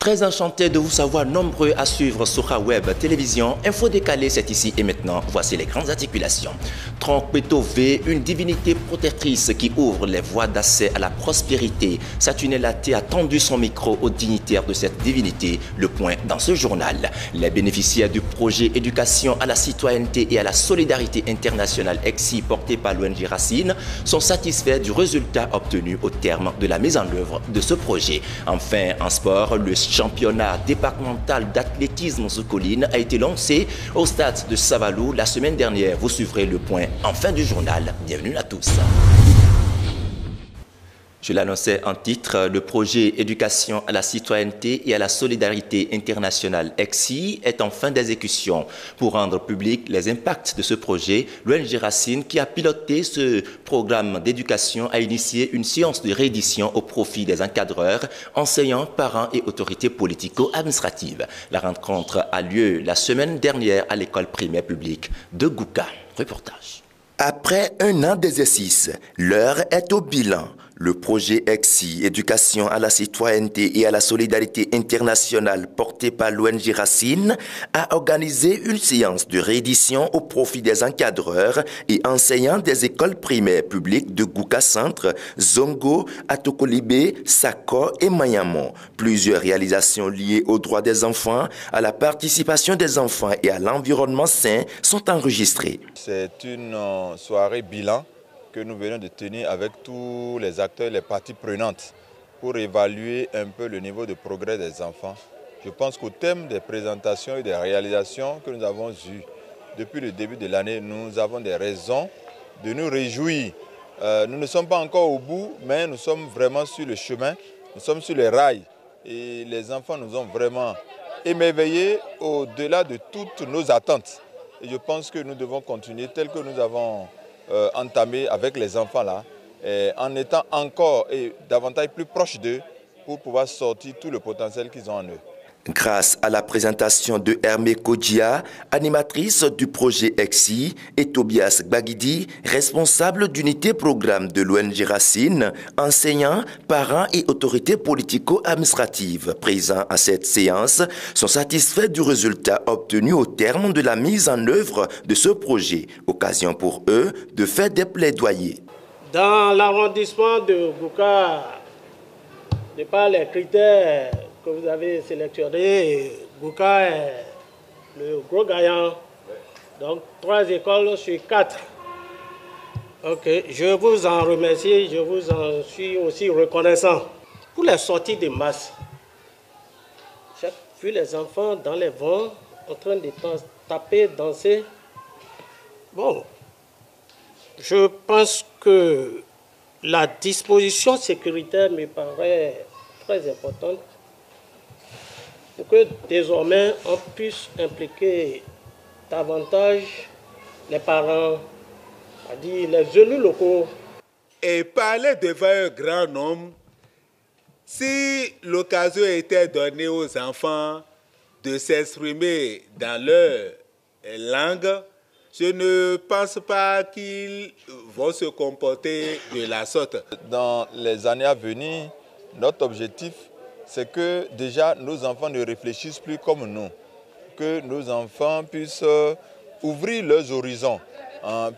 Très enchanté de vous savoir nombreux à suivre Soukha Web Télévision. Info décalée, c'est ici et maintenant. Voici les grandes articulations. Tronc-Peto V, une divinité protectrice qui ouvre les voies d'accès à la prospérité. Saturne T a tendu son micro aux dignitaires de cette divinité. Le point dans ce journal. Les bénéficiaires du projet Éducation à la citoyenneté et à la solidarité internationale EXI porté par l'ONG Racine sont satisfaits du résultat obtenu au terme de la mise en œuvre de ce projet. Enfin, en sport, le championnat départemental d'athlétisme sous colline a été lancé au stade de Savalou la semaine dernière. Vous suivrez le point en fin du journal. Bienvenue à tous. Je l'annonçais en titre, le projet Éducation à la citoyenneté et à la solidarité internationale EXI est en fin d'exécution. Pour rendre public les impacts de ce projet, l'ONG Racine, qui a piloté ce programme d'éducation, a initié une séance de réédition au profit des encadreurs, enseignants, parents et autorités politico-administratives. La rencontre a lieu la semaine dernière à l'école primaire publique de Gouka. Reportage. Après un an d'exercice, l'heure est au bilan. Le projet EXI, Éducation à la citoyenneté et à la solidarité internationale porté par l'ONG Racine, a organisé une séance de réédition au profit des encadreurs et enseignants des écoles primaires publiques de Gouka Centre, Zongo, Atokolibé, Sako et Mayamon. Plusieurs réalisations liées aux droits des enfants, à la participation des enfants et à l'environnement sain sont enregistrées. C'est une soirée bilan que nous venons de tenir avec tous les acteurs, les parties prenantes pour évaluer un peu le niveau de progrès des enfants. Je pense qu'au thème des présentations et des réalisations que nous avons eues depuis le début de l'année, nous avons des raisons de nous réjouir. Nous ne sommes pas encore au bout, mais nous sommes vraiment sur le chemin, nous sommes sur les rails et les enfants nous ont vraiment émerveillés au-delà de toutes nos attentes. Et je pense que nous devons continuer tel que nous avons entamé avec les enfants là, en étant encore et davantage plus proches d'eux pour pouvoir sortir tout le potentiel qu'ils ont en eux. Grâce à la présentation de Hermé Kodjia, animatrice du projet EXI, et Tobias Gbagidi, responsable d'unité programme de l'ONG Racine, enseignants, parents et autorités politico-administratives présents à cette séance sont satisfaits du résultat obtenu au terme de la mise en œuvre de ce projet. Occasion pour eux de faire des plaidoyers. Dans l'arrondissement de Gouka, de par les critères que vous avez sélectionné, Gouka est le gros gagnant. Donc 3 écoles sur 4. Ok, je vous en remercie, je vous en suis aussi reconnaissant. Pour les sorties de masse, j'ai vu les enfants dans les vents en train de taper, danser. Bon, je pense que la disposition sécuritaire me paraît très importante pour que désormais on puisse impliquer davantage les parents, c'est-à-dire les élus locaux. Et parler devant un grand nombre, si l'occasion était donnée aux enfants de s'exprimer dans leur langue, je ne pense pas qu'ils vont se comporter de la sorte. Dans les années à venir, notre objectif, c'est que déjà nos enfants ne réfléchissent plus comme nous, que nos enfants puissent ouvrir leurs horizons,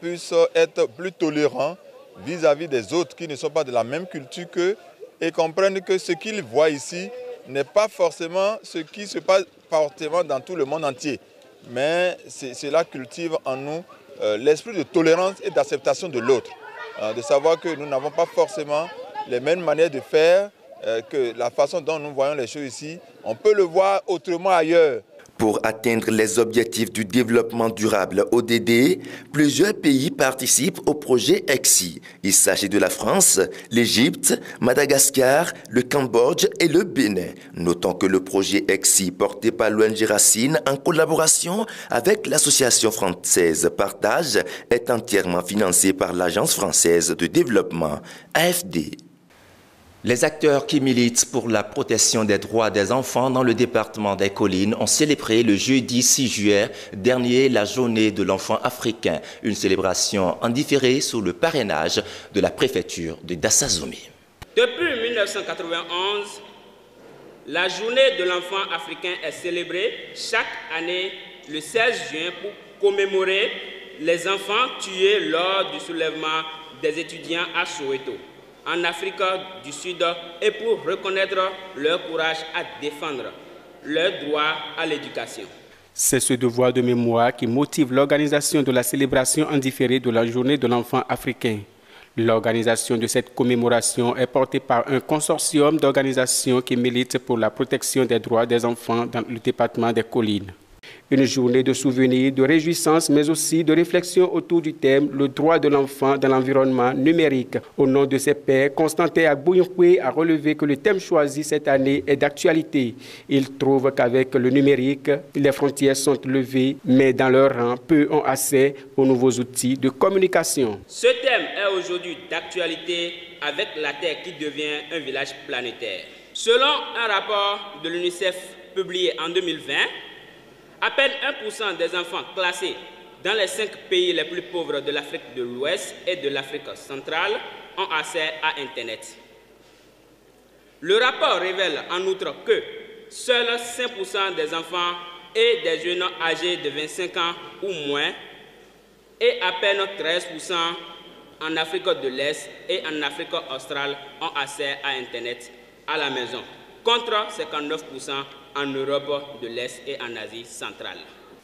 puissent être plus tolérants vis-à-vis des autres qui ne sont pas de la même culture qu'eux et comprennent que ce qu'ils voient ici n'est pas forcément ce qui se passe forcément dans tout le monde entier. Mais cela cultive en nous l'esprit de tolérance et d'acceptation de l'autre, de savoir que nous n'avons pas forcément les mêmes manières de faire, que la façon dont nous voyons les choses ici, on peut le voir autrement ailleurs. Pour atteindre les objectifs du développement durable ODD, plusieurs pays participent au projet EXI. Il s'agit de la France, l'Égypte, Madagascar, le Cambodge et le Bénin. Notons que le projet EXI porté par l'ONG Racine en collaboration avec l'association française Partage est entièrement financé par l'Agence française de développement, AFD. Les acteurs qui militent pour la protection des droits des enfants dans le département des Collines ont célébré le jeudi 6 juillet dernier la journée de l'enfant africain, une célébration en différé sous le parrainage de la préfecture de Dassazoumi. Depuis 1991, La journée de l'enfant africain est célébrée chaque année le 16 juin pour commémorer les enfants tués lors du soulèvement des étudiants à Soweto, en Afrique du Sud, et pour reconnaître leur courage à défendre leur droit à l'éducation. C'est ce devoir de mémoire qui motive l'organisation de la célébration en différé de la journée de l'enfant africain. L'organisation de cette commémoration est portée par un consortium d'organisations qui militent pour la protection des droits des enfants dans le département des Collines. Une journée de souvenirs, de réjouissance, mais aussi de réflexion autour du thème « Le droit de l'enfant dans l'environnement numérique ». Au nom de ses pairs, Constantin Agbouyonkwe a relevé que le thème choisi cette année est d'actualité. Il trouve qu'avec le numérique, les frontières sont levées, mais dans leur rang, peu ont accès aux nouveaux outils de communication. Ce thème est aujourd'hui d'actualité avec la Terre qui devient un village planétaire. Selon un rapport de l'UNICEF publié en 2020, à peine 1% des enfants classés dans les 5 pays les plus pauvres de l'Afrique de l'Ouest et de l'Afrique centrale ont accès à Internet. Le rapport révèle en outre que seuls 5% des enfants et des jeunes âgés de 25 ans ou moins et à peine 13% en Afrique de l'Est et en Afrique australe ont accès à Internet à la maison, contre 59% en Europe de l'Est et en Asie centrale.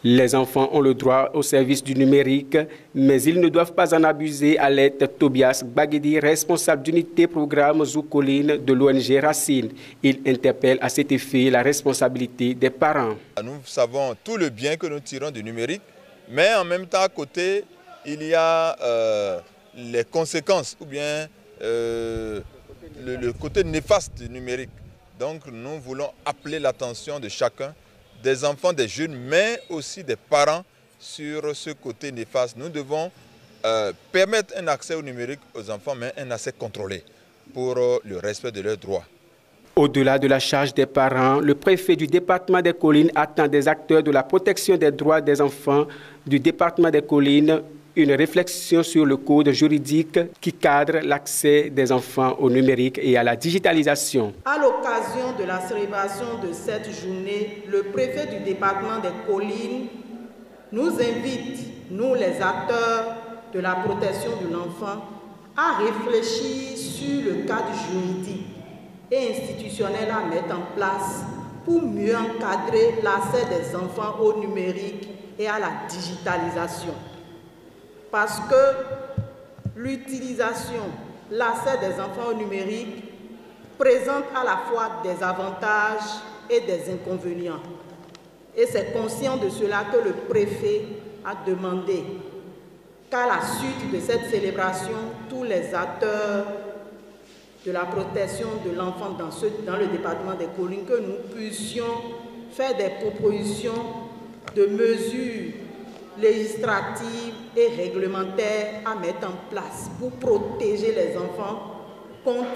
Les enfants ont le droit au service du numérique, mais ils ne doivent pas en abuser, alerte Tobias Baguedi, responsable d'unité programme Zoukoline de l'ONG Racine. Il interpelle à cet effet la responsabilité des parents. Nous savons tout le bien que nous tirons du numérique, mais en même temps à côté, il y a les conséquences ou bien le côté néfaste du numérique. Donc nous voulons appeler l'attention de chacun, des enfants, des jeunes, mais aussi des parents sur ce côté néfaste. Nous devons permettre un accès au numérique aux enfants, mais un accès contrôlé pour le respect de leurs droits. Au-delà de la charge des parents, le préfet du département des Collines attend des acteurs de la protection des droits des enfants du département des Collines une réflexion sur le code juridique qui cadre l'accès des enfants au numérique et à la digitalisation. À l'occasion de la célébration de cette journée, le préfet du département des Collines nous invite, nous les acteurs de la protection de l'enfant, à réfléchir sur le cadre juridique et institutionnel à mettre en place pour mieux encadrer l'accès des enfants au numérique et à la digitalisation. Parce que l'utilisation, l'accès des enfants au numérique présente à la fois des avantages et des inconvénients. Et c'est conscient de cela que le préfet a demandé qu'à la suite de cette célébration, tous les acteurs de la protection de l'enfant dans le département des Collines, que nous puissions faire des propositions de mesures législatives et réglementaires à mettre en place pour protéger les enfants contre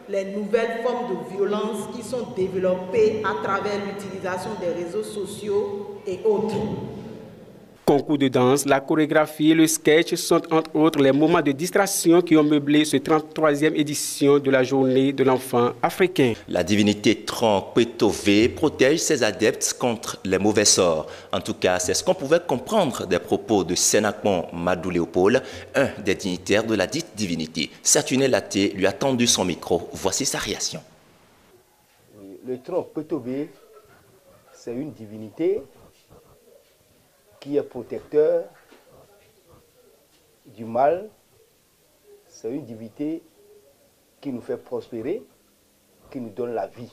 les nouvelles formes de violence qui sont développées à travers l'utilisation des réseaux sociaux et autres. Concours de danse, la chorégraphie et le sketch sont entre autres les moments de distraction qui ont meublé cette 33e édition de la journée de l'enfant africain. La divinité Tron-Kwetové protège ses adeptes contre les mauvais sorts. En tout cas, c'est ce qu'on pouvait comprendre des propos de Sénakmon Madou Léopold, un des dignitaires de la dite divinité. Saturné Laté lui a tendu son micro. Voici sa réaction. Le Tron-Kwetové, c'est une divinité qui est protecteur du mal. C'est une divinité qui nous fait prospérer, qui nous donne la vie.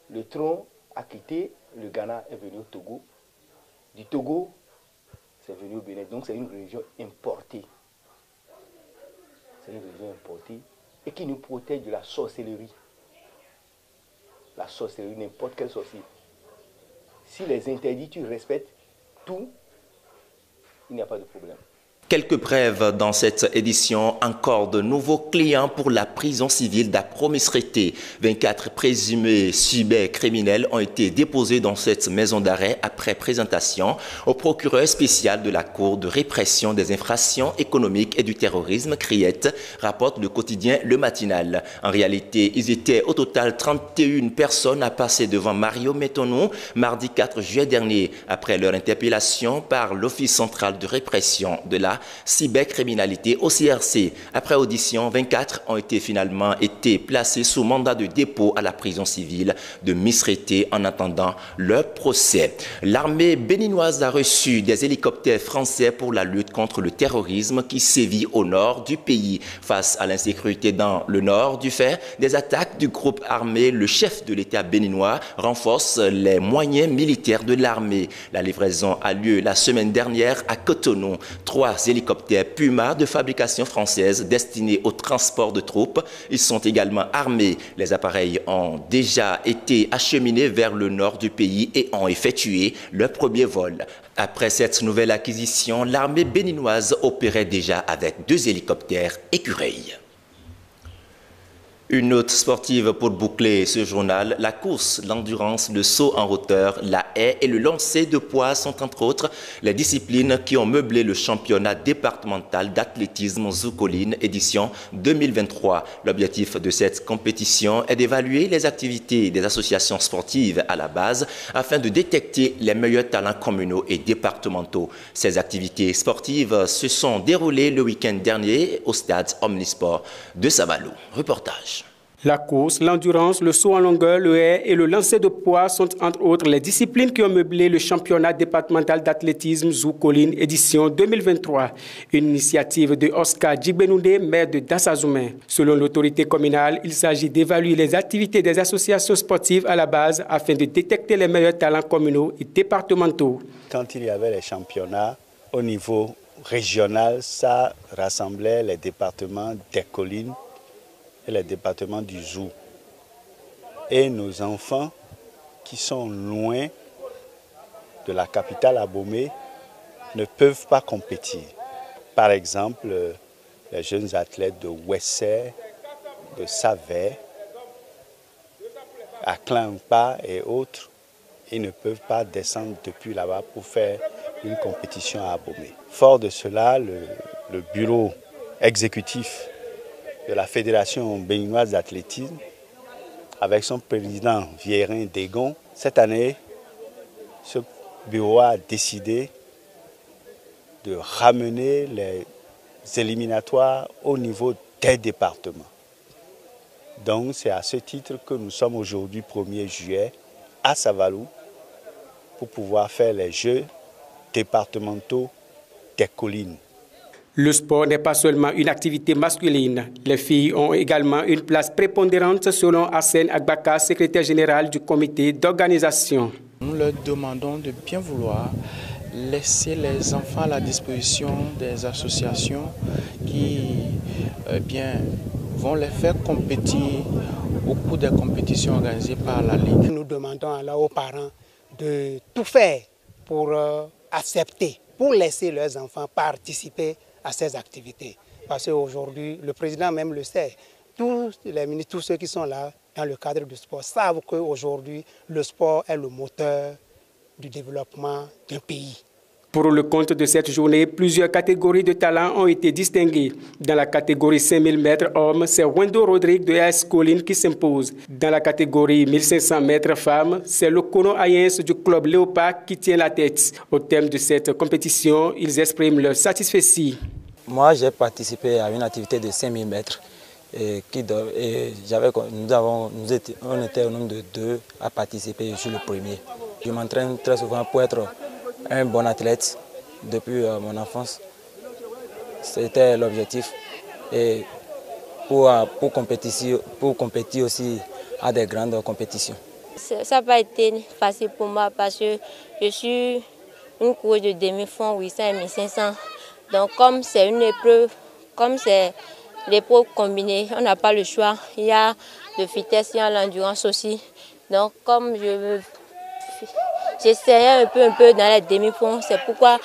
Le Tron a quitté le Ghana, est venu au Togo. Du Togo, c'est venu au Bénin. Donc c'est une religion importée. C'est une religion importée et qui nous protège de la sorcellerie. La sorcellerie, n'importe quelle sorcier. Si les interdits, tu respectes tout, il n'y a pas de problème. Quelques brèves dans cette édition, encore de nouveaux clients pour la prison civile d'Apromesrété. 24 présumés cybercriminels ont été déposés dans cette maison d'arrêt après présentation au procureur spécial de la Cour de répression des infractions économiques et du terrorisme, CRIET, rapporte le quotidien Le Matinal. En réalité, ils étaient au total 31 personnes à passer devant Mario Metonou mardi 4 juillet dernier, après leur interpellation par l'Office central de répression de la cybercriminalité au CRC. Après audition, 24 ont finalement été placés sous mandat de dépôt à la prison civile de Misrété en attendant leur procès. L'armée béninoise a reçu des hélicoptères français pour la lutte contre le terrorisme qui sévit au nord du pays. Face à l'insécurité dans le nord du fait des attaques du groupe armé, le chef de l'État béninois renforce les moyens militaires de l'armée. La livraison a lieu la semaine dernière à Cotonou. 3 hélicoptères Puma de fabrication française destinés au transport de troupes. Ils sont également armés. Les appareils ont déjà été acheminés vers le nord du pays et ont effectué leur premier vol. Après cette nouvelle acquisition, l'armée béninoise opérait déjà avec 2 hélicoptères Écureuil. Une note sportive pour boucler ce journal, la course, l'endurance, le saut en hauteur, la haie et le lancer de poids sont entre autres les disciplines qui ont meublé le championnat départemental d'athlétisme Zoukoline édition 2023. L'objectif de cette compétition est d'évaluer les activités des associations sportives à la base afin de détecter les meilleurs talents communaux et départementaux. Ces activités sportives se sont déroulées le week-end dernier au stade Omnisport de Savalou. Reportage. La course, l'endurance, le saut en longueur, le haie et le lancer de poids sont entre autres les disciplines qui ont meublé le championnat départemental d'athlétisme Zoukoline édition 2023. Une initiative de Oscar Djibenoudé, maire de Dassazoumen. Selon l'autorité communale, il s'agit d'évaluer les activités des associations sportives à la base afin de détecter les meilleurs talents communaux et départementaux. Quand il y avait les championnats au niveau régional, ça rassemblait les départements des collines et les départements du Zou. Et nos enfants qui sont loin de la capitale Abomey ne peuvent pas compétir. Par exemple, les jeunes athlètes de Wessé, de Savé, à Klampa et autres, ils ne peuvent pas descendre depuis là-bas pour faire une compétition à Abomey. Fort de cela, le bureau exécutif de la Fédération béninoise d'athlétisme, avec son président Viérin Dégon, cette année, ce bureau a décidé de ramener les éliminatoires au niveau des départements. Donc c'est à ce titre que nous sommes aujourd'hui 1er juillet à Savalou pour pouvoir faire les Jeux départementaux des collines. Le sport n'est pas seulement une activité masculine. Les filles ont également une place prépondérante selon Hassen Agbaka, secrétaire général du comité d'organisation. Nous leur demandons de bien vouloir laisser les enfants à la disposition des associations qui vont les faire compétir au cours des compétitions organisées par la Ligue. Nous demandons alors aux parents de tout faire pour accepter, pour laisser leurs enfants participer à ces activités. Parce qu'aujourd'hui, le président même le sait, tous les ministres, tous ceux qui sont là dans le cadre du sport savent qu'aujourd'hui, le sport est le moteur du développement d'un pays. Pour le compte de cette journée, plusieurs catégories de talents ont été distinguées. Dans la catégorie 5000 mètres hommes, c'est Wendo Rodrigue de AS Colline qui s'impose. Dans la catégorie 1500 mètres femmes, c'est le Kono Ayens du club Léopard qui tient la tête. Au terme de cette compétition, ils expriment leur satisfaction. Moi, j'ai participé à une activité de 5000 mètres. On était au nombre de 2 à participer, je suis le premier. Je m'entraîne très souvent pour être un bon athlète depuis mon enfance. C'était l'objectif. Et pour compétir aussi à des grandes compétitions. Ça n'a pas été facile pour moi parce que je suis une coureuse de demi-fond 800 et 1500. Donc comme c'est une épreuve, comme c'est l'épreuve combinée, on n'a pas le choix. Il y a de vitesse, il y a l'endurance aussi. Donc comme j'essayais un peu dans les demi-fonds, c'est pourquoi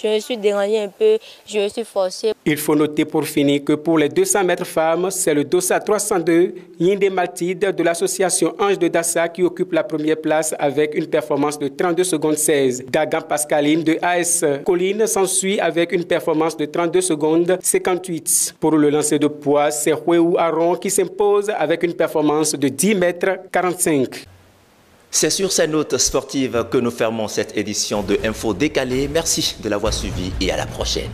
Je me suis dérangée un peu, je me suis forcée. Il faut noter pour finir que pour les 200 mètres femmes, c'est le Dossa 302 Yindé Maltide de l'association Ange de Dassa qui occupe la première place avec une performance de 32 secondes 16. Gagan Pascaline de AS Colline s'ensuit avec une performance de 32 secondes 58. Pour le lancer de poids, c'est Huéou Aron qui s'impose avec une performance de 10 mètres 45. C'est sur ces notes sportives que nous fermons cette édition de Info Décalée. Merci de l'avoir suivi et à la prochaine.